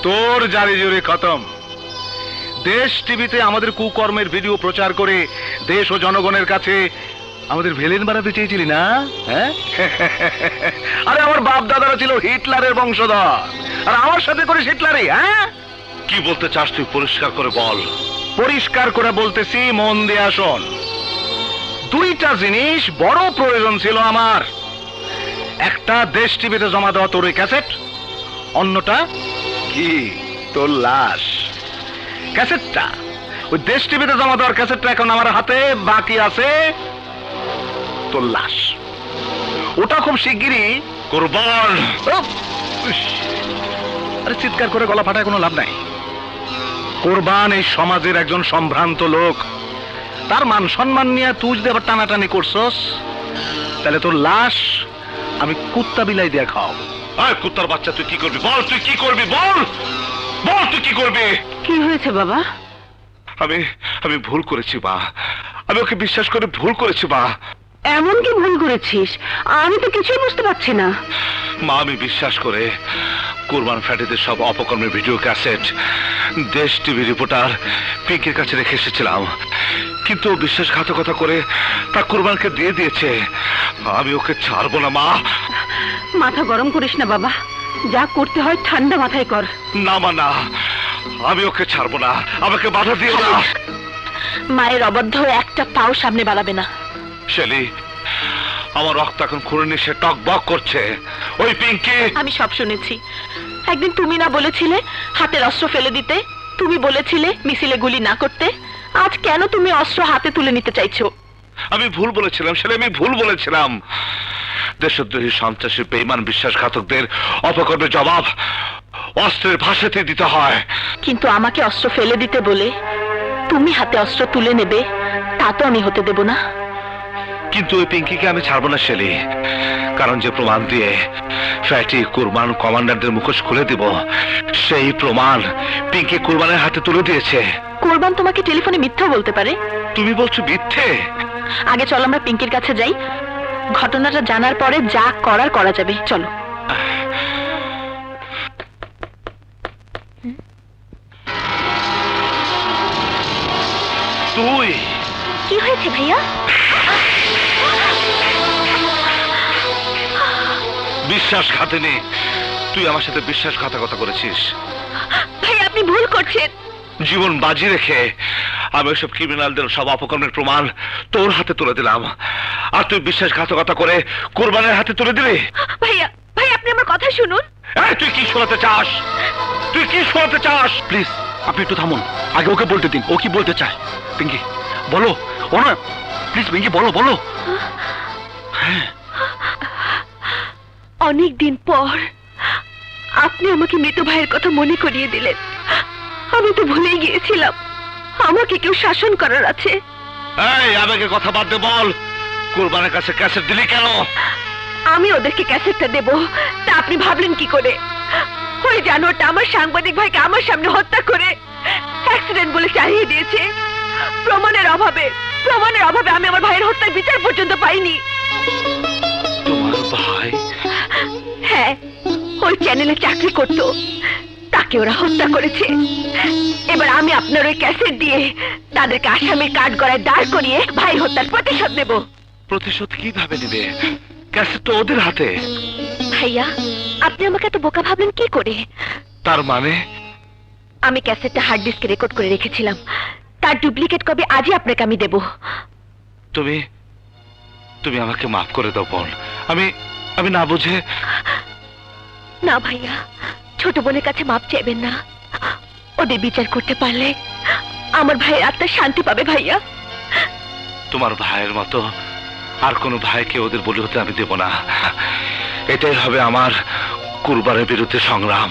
তোর জারি জুরি খতম। দেশ টিভিতে আমাদের কুকর্মের ভিডিও প্রচার করে দেশ ও জনগণের কাছে আমাদের ভিলেন বানাতে চেয়েছিলি না? হ্যাঁ, আরে আমার বাপ দাদারা ছিল হিটলারের বংশধর, আর আমার সাথে করিস হিটলারই? হ্যাঁ, কি বলতে চাস তুই পরিষ্কার করে বল। পরিষ্কার করে বলতেছি, মন দিয়ে শোন। দুইটা জিনিস বড় প্রয়োজন ছিল আমার। একটা দেশ টিভিতে জমা দেওয়া তোর ওই ক্যাসেট, অন্যটা কি তোর লাশ। ক্যাসেটটা, ওই দেশ টিভিতে জমা দেওয়ার ক্যাসেটটা এখন আমার হাতে, বাকি আছে তোর লাশ। ওটা খুব শিগগিরই কুরবান। আরে চিৎকার করে গলা ফাটায় কোনো লাভ নাই। কোরবান এই সমাজের একজন সম্ভ্রান্ত লোক, তার মান সম্মান নিয়ে তুই যদি আবার টানাটানি করছস, তাহলে তোর লাশ আমি কুত্তা বিলাই দিয়ে খাওয়াবো। আয় কুত্তার বাচ্চা, তুই কি করবি বল, তুই কি করবি বল, বল তুই কি করবি। কি হয়েছে বাবা? আমি ভুল করেছি মা, আমি ওকে বিশ্বাস করে ভুল করেছি মা। এমন কি ভুল করেছিস? আমি তো কিছুই বুঝতে পারছি না। মা, আমি বিশ্বাস করে কুরবান ফ্যাটিদের সব অপকর্মের ভিডিও ক্যাসেট দেশ টিভি রিপোর্টার পিঙ্কির কাছে রেখে এসেছিলাম, কিন্তু ও বিশ্বাসঘাতকতা করে তা কুরবানকে দিয়ে দিয়েছে। আমি ওকে ছাড়বো না মা। মাথা গরম করিস না বাবা, যা করতে হয় ঠান্ডা মাথায় কর। না মা না, আমি ওকে ছাড়বো না, আমাকে বাধা দিও না। মায়ের অবাধ্য একটা পাও সামনে বাড়াবে না। শেলি, আমার রক্ত এখন খুঁড়ে নিয়ে টক বক করছে। ওই পিঙ্কি, আমি সব শুনেছি। একদিন তুমি না বলেছিলে হাতের অস্ত্র ফেলে দিতে? তুমি বলেছিলে মিছিলে গুলি না করতে। আজ কেন তুমি অস্ত্র হাতে তুলে নিতে চাইছো? আমি ভুল বলেছিলাম শেলি, আমি ভুল বলেছিলাম। দেশদ্রোহী সন্ত্রাসী বেঈমান বিশ্বাসঘাতকদের অপকর্মের জবাব অস্ত্রের ভাষাতে দিতে হয়। কিন্তু আমাকে অস্ত্র ফেলে দিতে বলে তুমি হাতে অস্ত্র তুলে নেবে, তা তো আমি হতে দেব না। কিন্তু ওই পিঙ্কিকে আমি ছাড়বো না শেলি, কারণ যে প্রমাণ দিয়ে ফ্যাটি কুরবান কমান্ডারদের মুখোশ খুলে দিব, সেই প্রমাণ পিঙ্কি কুরবানের হাতে তুলে দিয়েছে। কোরবান তোমাকে টেলিফোনে মিথ্যা বলতে পারে। তুমি বলছো মিথ্যে? আগে চলো আমরা পিঙ্কির কাছে যাই, ঘটনাটা জানার পরে যা করার করা যাবে। চলো। তুই কি হয়েছে ভাইয়া? বিশ্বাসঘাতিনী, তুই আমার সাথে বিশ্বাসঘাতকতা করেছিস। ভাই আপনি ভুল করছেন। জীবন বাজি রেখে আমি ওইসব ক্রিমিনালদের সব অপকর্মের প্রমাণ তোর হাতে তুলে দিলাম, আর তুই বিশ্বাসঘাতকতা করে কুরবানের হাতে তুলে দিলি। ভাইয়া, ভাই আপনি আমার কথা শুনুন। এই, তুই কি শোনাতে চাস? তুই কি শোনাতে চাস? প্লিজ আপনি একটু থামুন, আগে ওকে বলতে দিন ও কি বলতে চায়। পিঙ্কি বলো, ও না প্লিজ পিঙ্কি বলো বলো। হ্যাঁ, অনেক দিন পর আপনি আমাকে মৃত ভাইয়ের কথা মনে করিয়ে দিলেন। আমি তো ভুলেই গিয়েছিলাম আমাকে কেউ শাসন করার আছে। এই আবেগে কথা বাদ দে, বল কুরবানের কাছে ক্যাসেট দিলি কেন? আমি ওদেরকে ক্যাসেটটা দেব তা আপনি ভাবলেন কি করে? ওই জানোয়ারটা আমার সাংবাদিক ভাইকে আমার সামনে হত্যা করে অ্যাক্সিডেন্ট বলে চালিয়ে দিয়েছে। প্রমাণের অভাবে আমি আমার ভাইয়ের হত্যার বিচার পর্যন্ত পাইনি। তোমার ভাই? হ্যাঁ, ওই চ্যানেলে চাকরি করতো, তাকে ওরা হত্যা করেছে। এবার আমি আপনার ওই ক্যাসেট দিয়ে তাদেরকে আসামির কাঠগড়ায় দাঁড় করিয়ে ভাই হত্যার প্রতিশোধ নেব। প্রতিশোধ কিভাবে নেবে? ক্যাসেট তো ওদের হাতে। ভাইয়া আপনি আমাকে এত বোকা ভাবলেন কি করে? তার মানে? আমি ক্যাসেটটা হার্ড ডিস্কে রেকর্ড করে রেখেছিলাম, তার ডুপ্লিকেট কপি আজই আপনাকে আমি দেব। তুমি তুমি আমাকে মাফ করে দাও বোন, আমি না বুঝে। না ভাইয়া, ছোট বোনের কাছে মাপ চাইবেন না। ওদের বিচার করতে পারলে আমার ভাইয়ের আত্মা শান্তি পাবে। ভাইয়া, তোমার ভাইয়ের মতো আর কোনো ভাইকে ওদের বলি হতে আমি দেব না। এটাই হবে আমার কুরবানের বিরুদ্ধে সংগ্রাম।